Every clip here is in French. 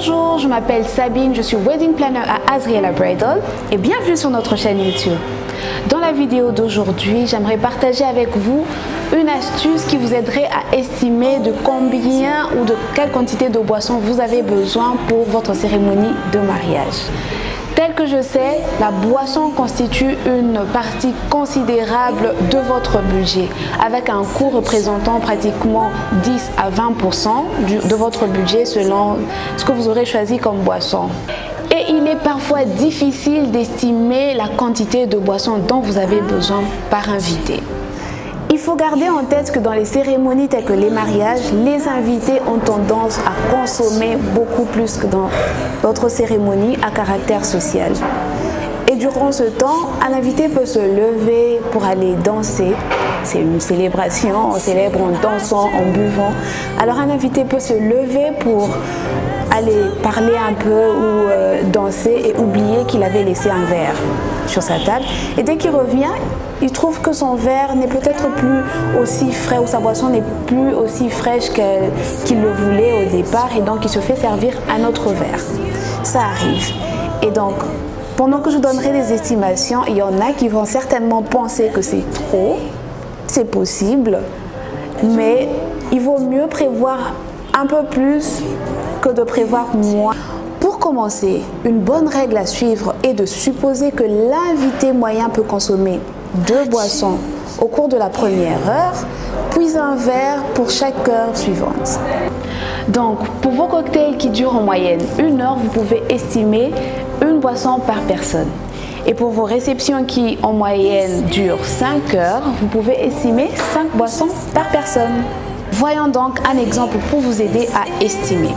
Bonjour, je m'appelle Sabine, je suis Wedding Planner à Azriela Bridal et bienvenue sur notre chaîne YouTube. Dans la vidéo d'aujourd'hui, j'aimerais partager avec vous une astuce qui vous aiderait à estimer de combien ou de quelle quantité de boissons vous avez besoin pour votre cérémonie de mariage. Tel que je sais, la boisson constitue une partie considérable de votre budget, avec un coût représentant pratiquement 10 à 20% de votre budget selon ce que vous aurez choisi comme boisson. Et il est parfois difficile d'estimer la quantité de boisson dont vous avez besoin par invité. Il faut garder en tête que dans les cérémonies telles que les mariages, les invités ont tendance à consommer beaucoup plus que dans d'autres cérémonies à caractère social. Et durant ce temps, un invité peut se lever pour aller danser. C'est une célébration, on célèbre en dansant, en buvant. Alors un invité peut se lever pour aller parler un peu ou danser et oublier qu'il avait laissé un verre sur sa table. Et dès qu'il revient, il trouve que son verre n'est peut-être plus aussi frais ou sa boisson n'est plus aussi fraîche qu'il le voulait au départ et donc il se fait servir un autre verre. Ça arrive. Et donc, pendant que je donnerai des estimations, il y en a qui vont certainement penser que c'est trop, c'est possible, mais il vaut mieux prévoir un peu plus que de prévoir moins. Pour commencer, une bonne règle à suivre est de supposer que l'invité moyen peut consommer 2 boissons au cours de la première heure, puis un verre pour chaque heure suivante. Donc, pour vos cocktails qui durent en moyenne 1 heure, vous pouvez estimer une boisson par personne. Et pour vos réceptions qui en moyenne durent 5 heures, vous pouvez estimer 5 boissons par personne. Voyons donc un exemple pour vous aider à estimer.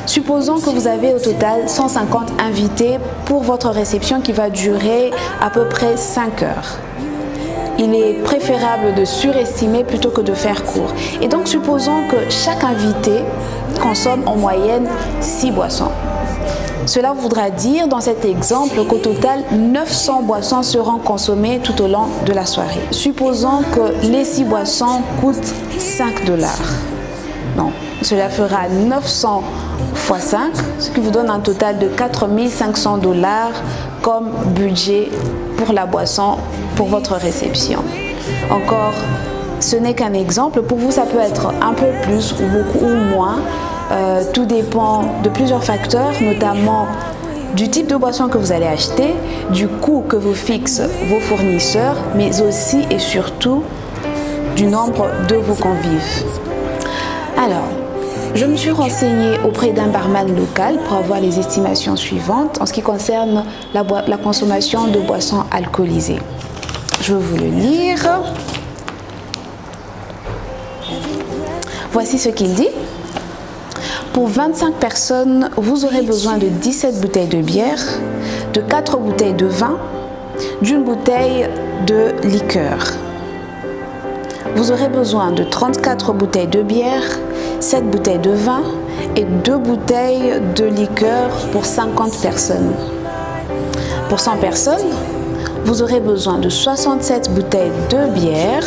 Supposons que vous avez au total 150 invités pour votre réception qui va durer à peu près 5 heures. Il est préférable de surestimer plutôt que de faire court. Et donc supposons que chaque invité consomme en moyenne 6 boissons. Cela voudra dire dans cet exemple qu'au total 900 boissons seront consommées tout au long de la soirée. Supposons que les 6 boissons coûtent 5 $. Donc cela fera 900 x 5, ce qui vous donne un total de 4 500 $ comme budget pour la boisson pour votre réception. Encore, ce n'est qu'un exemple. Pour vous, ça peut être un peu plus ou beaucoup ou moins. Tout dépend de plusieurs facteurs, notamment du type de boisson que vous allez acheter, du coût que vous fixent vos fournisseurs, mais aussi et surtout du nombre de vos convives. Alors, je me suis renseignée auprès d'un barman local pour avoir les estimations suivantes en ce qui concerne la consommation de boissons alcoolisées. Je vais vous le lire. Voici ce qu'il dit. Pour 25 personnes, vous aurez besoin de 17 bouteilles de bière, de 4 bouteilles de vin, d'une bouteille de liqueur. Vous aurez besoin de 34 bouteilles de bière, 7 bouteilles de vin et 2 bouteilles de liqueur pour 50 personnes. Pour 100 personnes, vous aurez besoin de 67 bouteilles de bière,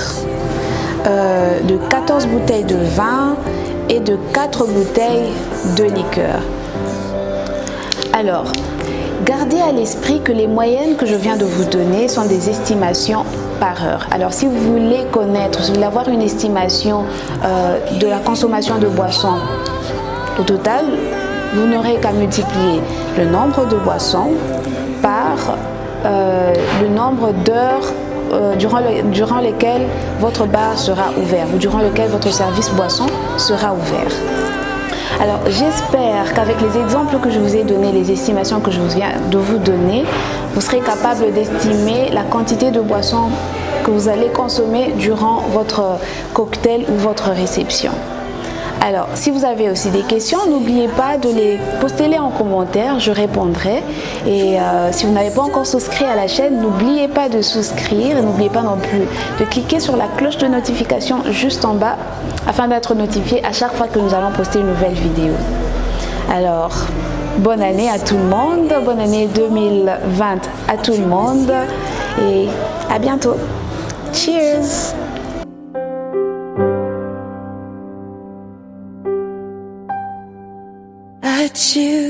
de 14 bouteilles de vin et de 4 bouteilles de liqueur. Alors, gardez à l'esprit que les moyennes que je viens de vous donner sont des estimations par heure. Alors, si vous voulez connaître, si vous voulez avoir une estimation de la consommation de boissons au total, vous n'aurez qu'à multiplier le nombre de boissons par le nombre d'heures durant lesquelles votre bar sera ouvert ou durant lequel votre service boisson sera ouvert. Alors, j'espère qu'avec les exemples que je vous ai donnés, les estimations que je viens de vous donner, vous serez capable d'estimer la quantité de boissons que vous allez consommer durant votre cocktail ou votre réception. Alors, si vous avez aussi des questions, n'oubliez pas de les poster en commentaire, je répondrai. Et si vous n'avez pas encore souscrit à la chaîne, n'oubliez pas de souscrire et n'oubliez pas non plus de cliquer sur la cloche de notification juste en bas afin d'être notifié à chaque fois que nous allons poster une nouvelle vidéo. Alors, bonne année à tout le monde, bonne année 2020 à tout le monde et à bientôt. Cheers! I choose